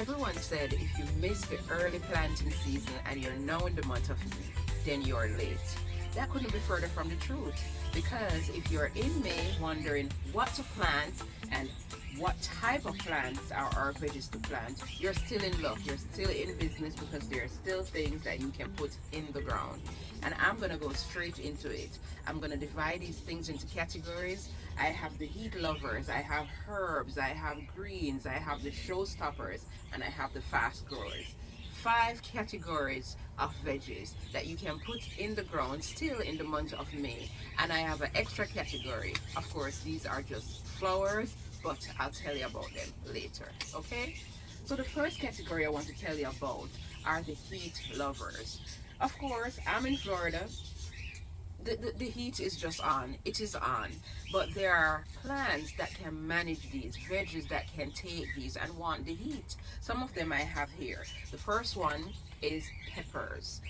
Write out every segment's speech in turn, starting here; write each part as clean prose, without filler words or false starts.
Everyone said if you miss the early planting season and you're now in the month of May, then you're late. That couldn't be further from the truth, because if you're in May wondering what to plant and what type of plants are our veggies to plant, you're still in luck. You're still in business, because there are still things that you can put in the ground. And I'm going to go straight into it. I'm going to divide these things into categories. I have the heat lovers, I have herbs, I have greens, I have the showstoppers, and I have the fast growers. Five categories of veggies that you can put in the ground still in the month of May. And I have an extra category. Of course, these are just flowers, but I'll tell you about them later. Okay? So the first category I want to tell you about are the heat lovers. Of course, I'm in Florida. The heat is just on. It is on. But there are plants that can manage these, veggies that can take these and want the heat. Some of them I have here. The first one is peppers.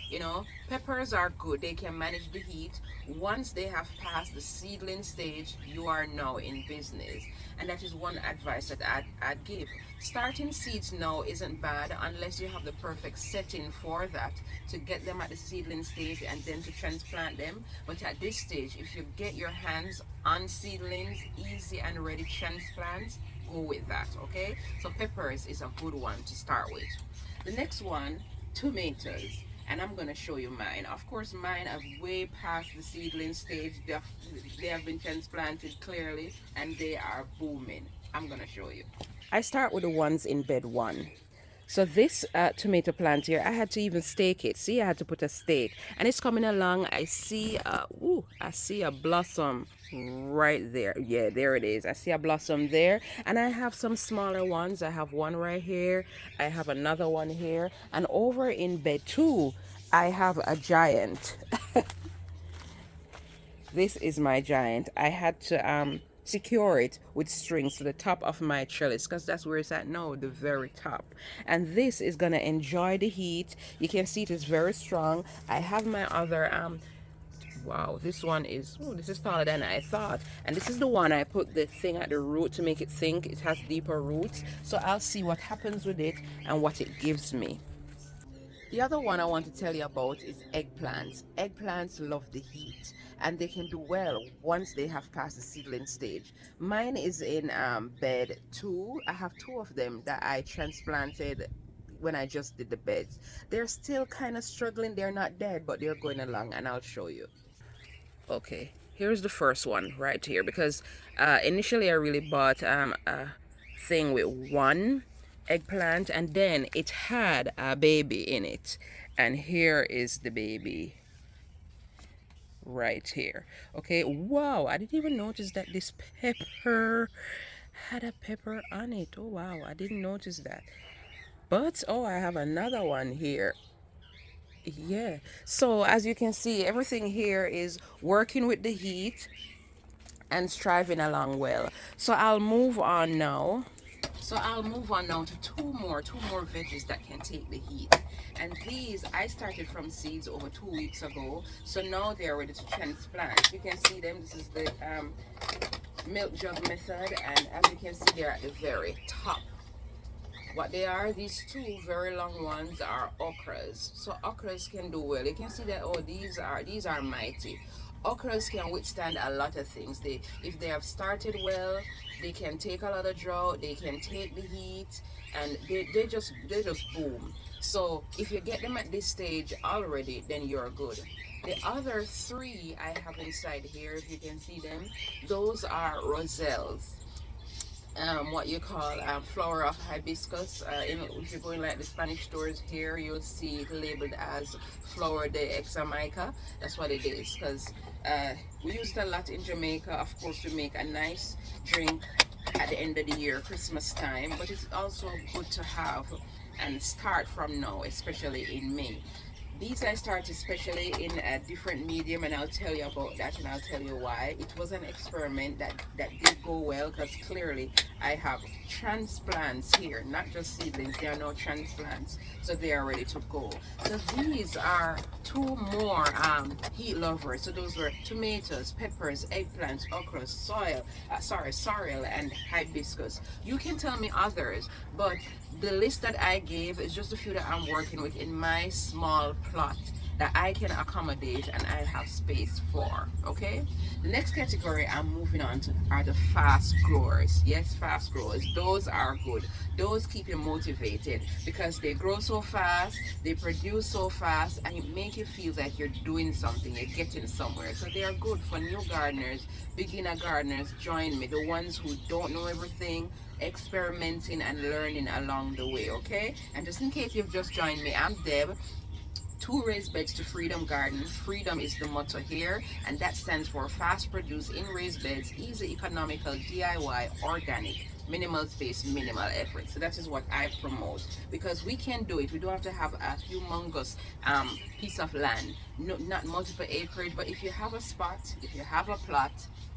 Peppers are good. They can manage the heat. Once they have passed the seedling stage, you are now in business. And that is one advice that I'd give. Starting seeds now isn't bad unless you have the perfect setting for that, to get them at the seedling stage and then to transplant them. But at this stage, if you get your hands on seedlings, easy and ready transplants, go with that. Okay, so peppers is a good one to start with. The next one, tomatoes. And I'm going to show you mine. Of course, mine are way past the seedling stage. They have been transplanted clearly, and they are booming. I'm going to show you. I start with the ones in bed one. So this tomato plant here, I had to even stake it. See, I had to put a stake, and it's coming along. I see a blossom right there. Yeah, there it is. I see a blossom there, and I have some smaller ones. I have one right here. I have another one here, and over in bed two, I have a giant. This is my giant. I had to secure it with strings to the top of my trellis, because that's where it's at now, the very top. And this is gonna enjoy the heat. You can see it is very strong. I have my other wow, this one is, oh, this is taller than I thought. And this is the one I put the thing at the root to make it sink. It has deeper roots, so I'll see what happens with it and what it gives me. The other one I want to tell you about is eggplants. Eggplants love the heat, and they can do well once they have passed the seedling stage. Mine is in bed two. I have two of them that I transplanted when I just did the beds. They're still kind of struggling. They're not dead, but they're going along, and I'll show you. Okay, here's the first one right here, because initially I really bought a thing with one eggplant, and then it had a baby in it, and here is the baby right here. Okay, wow, I didn't even notice that this pepper had a pepper on it. Oh wow, I didn't notice that. But oh, I have another one here. Yeah, so as you can see, everything here is working with the heat and striving along well. So I'll move on now. To two more veggies that can take the heat. And these I started from seeds over 2 weeks ago. So now they're ready to transplant. You can see them. This is the milk jug method, and as you can see, they're at the very top. What they are, these two very long ones are okras. So okras can do well. You can see that, oh, these are mighty. Okras can withstand a lot of things. If they have started well, they can take a lot of drought, they can take the heat, and they just boom. So if you get them at this stage already, then you're good. The other three I have inside here, if you can see them, those are roselles. What you call flower of hibiscus. If you're going like the Spanish stores here, you'll see it labeled as flower de examica. That's what it is, because we use it a lot in Jamaica. Of course, we make a nice drink at the end of the year, Christmas time, but it's also good to have and start from now, especially in May. These I started especially in a different medium, and I'll tell you about that, and I'll tell you why. It was an experiment that did go well, because clearly I have transplants here, not just seedlings. There are no transplants, so they are ready to go. So these are two more heat lovers. So those were tomatoes, peppers, eggplants, okra, sorrel, and hibiscus. You can tell me others, but the list that I gave is just a few that I'm working with in my small plot that I can accommodate and I have space for. Okay, the next category I'm moving on to are the fast growers. Yes, fast growers, those are good. Those keep you motivated because they grow so fast, they produce so fast, and it make you feel like you're doing something, you're getting somewhere. So they are good for new gardeners, beginner gardeners. Join me, the ones who don't know everything, experimenting and learning along the way. Okay, and just in case you've just joined me, I'm Deb. Two raised beds to freedom garden. Freedom is the motto here, and that stands for fast produce in raised beds, easy, economical, DIY, organic, minimal space, minimal effort. So that is what I promote, because we can do it. We don't have to have a humongous piece of land, no, not multiple acreage, but if you have a spot, if you have a plot,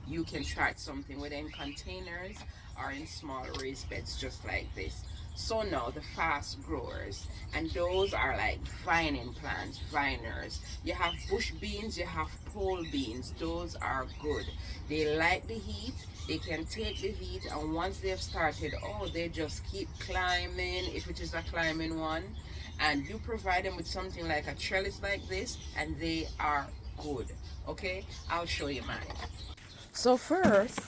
you can start something, whether in containers or in small raised beds just like this. So now the fast growers, and those are like vining plants, viners. You have bush beans, you have pole beans. Those are good. They like the heat, they can take the heat, and once they've started, oh, they just keep climbing, if it is a climbing one. And you provide them with something like a trellis like this, and they are good. Okay, I'll show you mine. So first,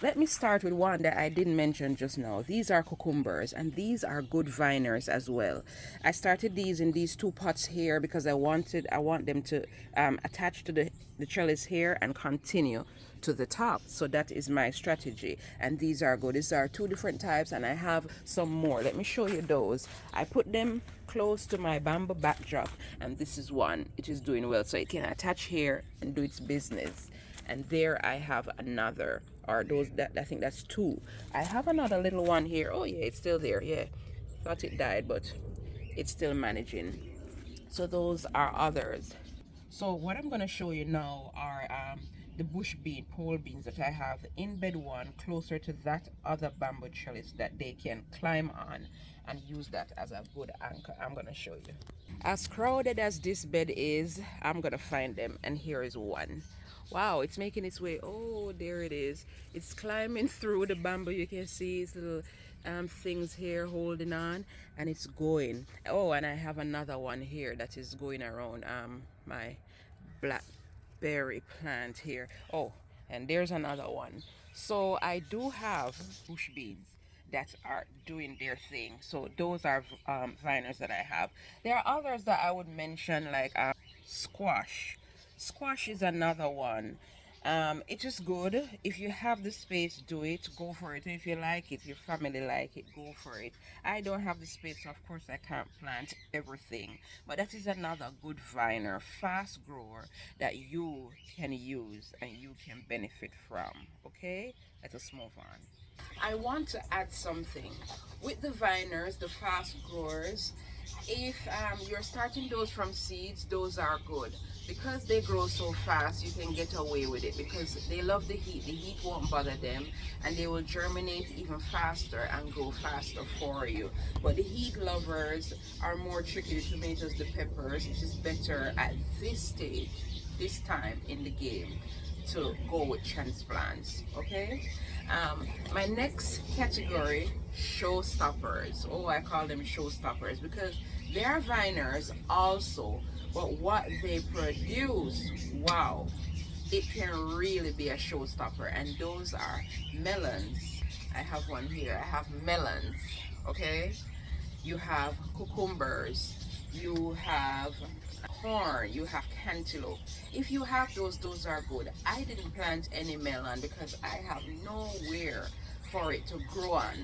let me start with one that I didn't mention just now. These are cucumbers, and these are good viners as well. I started these in these two pots here because I want them to attach to the trellis here and continue to the top. So that is my strategy, and these are good. These are two different types, and I have some more. Let me show you those. I put them close to my bamboo backdrop, and this is one. It is doing well, so it can attach here and do its business. And there I have another, or those that I think that's two. I have another little one here. Oh yeah, it's still there. Yeah, thought it died, but it's still managing. So those are others. So what I'm going to show you now are the bush bean, pole beans that I have in bed one, closer to that other bamboo trellis that they can climb on and use that as a good anchor. I'm going to show you. As crowded as this bed is, I'm going to find them, and here is one. Wow, it's making its way. Oh, there it is. It's climbing through the bamboo. You can see its little things here holding on, and it's going. Oh, and I have another one here that is going around my blackberry plant here. Oh, and there's another one. So I do have bush beans that are doing their thing. So those are viners that I have. There are others that I would mention, like squash. Squash is another one. It is good. If you have the space, do it. Go for it. If you like it, your family like it, go for it. I don't have the space, so of course I can't plant everything. But that is another good viner, fast grower that you can use and you can benefit from. Okay? Let us move on. I want to add something. With the viners, the fast growers, if you're starting those from seeds, those are good. Because they grow so fast, you can get away with it because they love the heat. The heat won't bother them, and they will germinate even faster and grow faster for you. But the heat lovers are more tricky. The tomatoes, the peppers, it is better at this stage, this time in the game, to go with transplants. Okay, my next category, showstoppers. Oh, I call them showstoppers because they are viners also, but what they produce, wow, it can really be a showstopper. And those are melons. I have one here. I have melons. Okay, you have cucumbers, you have corn, you have cantaloupe. If you have those are good. I didn't plant any melon because I have nowhere for it to grow on,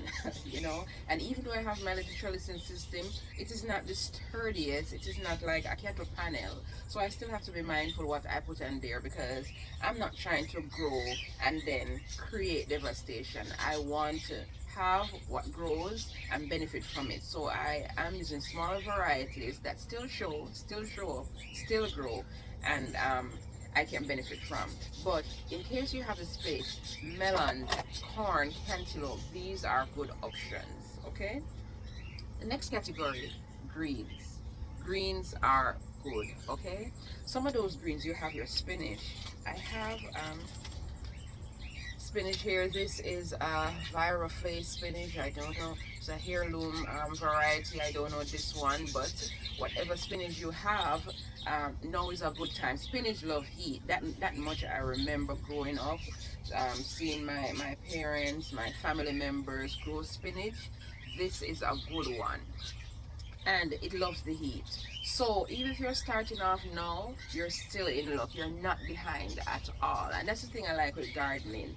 you know. And even though I have my little trellising system, it is not the sturdiest. It is not like a kettle panel. So I still have to be mindful what I put in there because I'm not trying to grow and then create devastation. I want to have what grows and benefit from it. So I am using smaller varieties that still grow, and I can benefit from. But in case you have the space, melon, corn, cantaloupe, these are good options. Okay. The next category, greens. Greens are good. Okay. Some of those greens, you have your spinach. I have spinach here. This is a viroflay spinach. I don't know. It's a heirloom variety. I don't know this one, but whatever spinach you have, now is a good time. Spinach love heat. That much I remember growing up, seeing my parents, my family members grow spinach. This is a good one, and it loves the heat. So even if you're starting off now, you're still in luck. You're not behind at all. And that's the thing I like with gardening.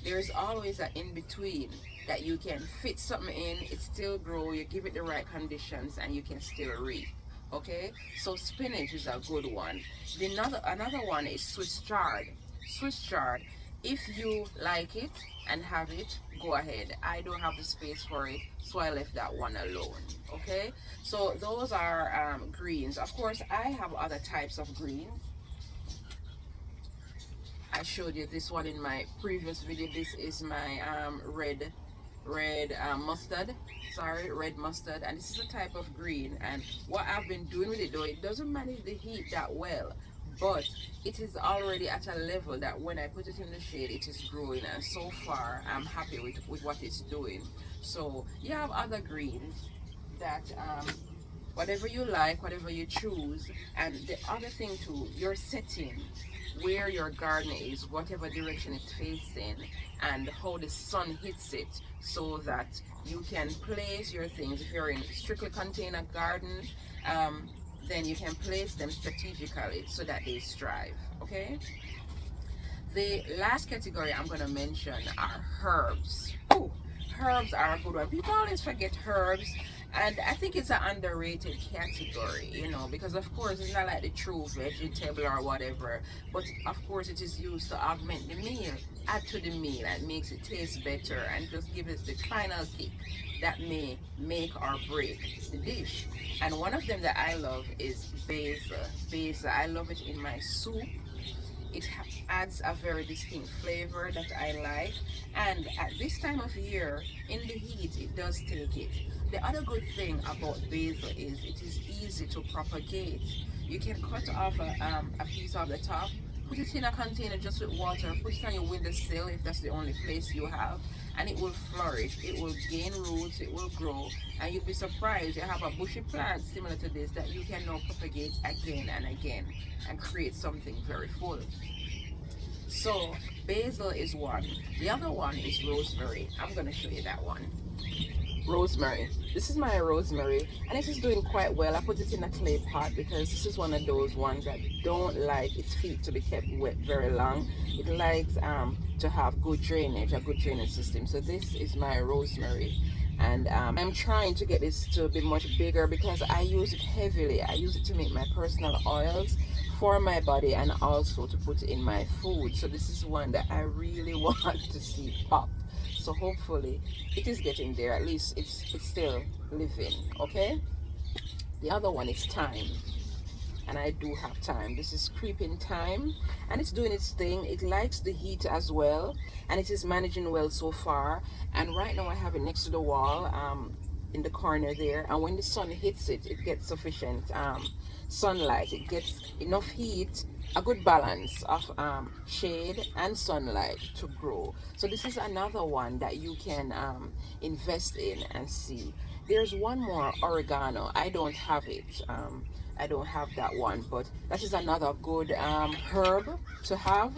There's always an in between that you can fit something in, it still grow, you give it the right conditions, and you can still reap. Okay? So spinach is a good one. Another one is Swiss chard. Swiss chard. If you like it and have it, go ahead. I don't have the space for it, so I left that one alone. Okay, so those are greens. Of course, I have other types of greens. I showed you this one in my previous video. This is my red mustard, sorry, red mustard, and this is a type of green. And what I've been doing with it, though, it doesn't manage the heat that well, but it is already at a level that when I put it in the shade, it is growing, and so far I'm happy with what it's doing. So you have other greens that whatever you like, whatever you choose. And the other thing too, your setting, where your garden is, whatever direction it's facing, and how the sun hits it, so that you can place your things. If you're in strictly container garden, then you can place them strategically so that they strive. Okay. The last category I'm going to mention are herbs. Oh, herbs are a good one. People always forget herbs, and I think it's an underrated category, because of course it's not like the true vegetable or whatever, but of course it is used to augment the meal, add to the meal, and makes it taste better, and just give us the final kick that may make or break the dish. And one of them that I love is basil. Basil, I love it in my soup. It adds a very distinct flavor that I like, and at this time of year in the heat it does take it. The other good thing about basil is it is easy to propagate. You can cut off a piece of the top, put it in a container just with water, put it on your windowsill if that's the only place you have, and it will flourish, it will gain roots, it will grow, and you'll be surprised. You have a bushy plant similar to this that you can now propagate again and again and create something very full. So basil is one. The other one is rosemary. I'm going to show you that one. Rosemary. This is my rosemary, and it is doing quite well. I put it in a clay pot because this is one of those ones that don't like its feet to be kept wet very long. It likes to have a good drainage system. So this is my rosemary, and I'm trying to get this to be much bigger because I use it heavily. I use it to make my personal oils for my body and also to put in my food. So this is one that I really want to see pop. So hopefully it is getting there. At least it's still living. Okay. The other one is thyme, and I do have thyme. This is creeping thyme, and it's doing its thing. It likes the heat as well, and it is managing well so far. And right now I have it next to the wall, in the corner there, and when the sun hits it, it gets sufficient sunlight. It gets enough heat, a good balance of shade and sunlight to grow. So this is another one that you can invest in and see. There's one more, oregano. I don't have it. I don't have that one, but that is another good herb to have.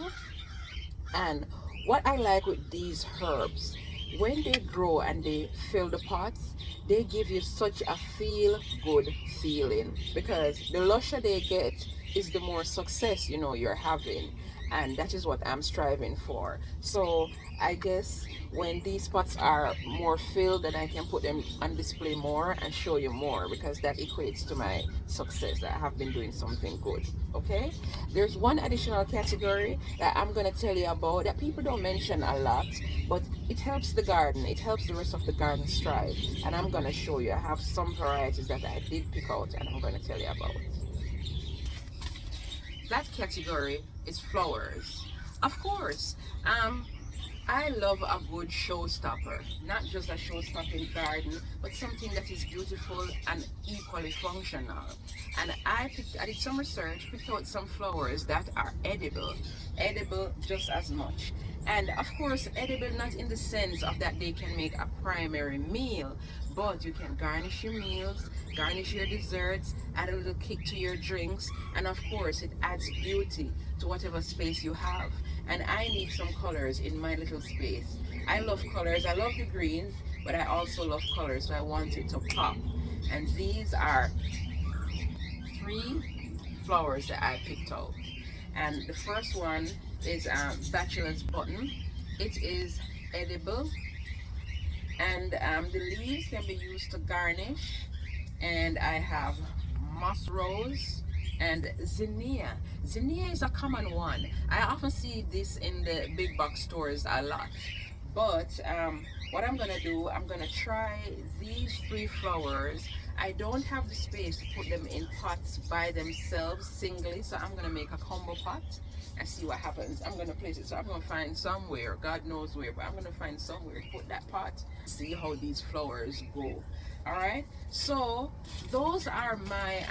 And what I like with these herbs, when they grow and they fill the pots, they give you such a feel good feeling, because the lusher they get is the more success you're having. and that is what I'm striving for. So I guess when these pots are more filled, then I can put them on display more and show you more, because that equates to my success, that I have been doing something good. Okay, there's one additional category that I'm going to tell you about that people don't mention a lot, but it helps the garden, it helps the rest of the garden strive, and I'm going to show you. I have some varieties that I did pick out and I'm going to tell you about. That category is flowers. Of course, I love a good showstopper, not just a show-stopping garden, but something that is beautiful and equally functional. And I did some research, picked out some flowers that are edible just as much. And of course, edible not in the sense of that they can make a primary meal, but you can garnish your meals, garnish your desserts, add a little kick to your drinks, and of course, it adds beauty to whatever space you have. And I need some colors in my little space. I love colors, I love the greens, but I also love colors, so I want it to pop. And these are 3 flowers that I picked out. And the first one is Bachelor's Button. It is edible, and the leaves can be used to garnish. And I have moss rose and zinnia. Zinnia is a common one. I often see this in the big box stores a lot. But what I'm gonna do, I'm gonna try these 3 flowers. I don't have the space to put them in pots by themselves singly, so I'm gonna make a combo pot and see what happens. I'm gonna place it, so I'm gonna find somewhere, God knows where, but I'm gonna find somewhere to put that pot, see how these flowers go. All right, so those are my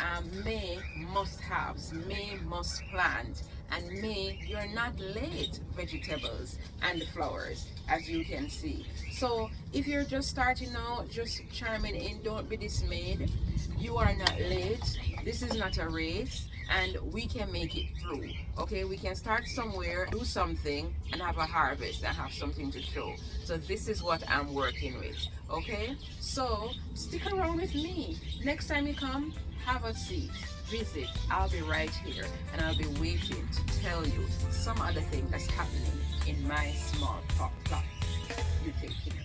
May must-haves, May must-plant, and May you're not late vegetables and flowers, as you can see. So if you're just starting out, just chiming in, don't be dismayed. You are not late. This is not a race, and we can make it through. Okay, we can start somewhere, do something, and have a harvest and have something to show. So this is what I'm working with. Okay, so stick around with me. Next time you come, have a seat, visit. I'll be right here, and I'll be waiting to tell you some other thing that's happening in my small plot. You take care.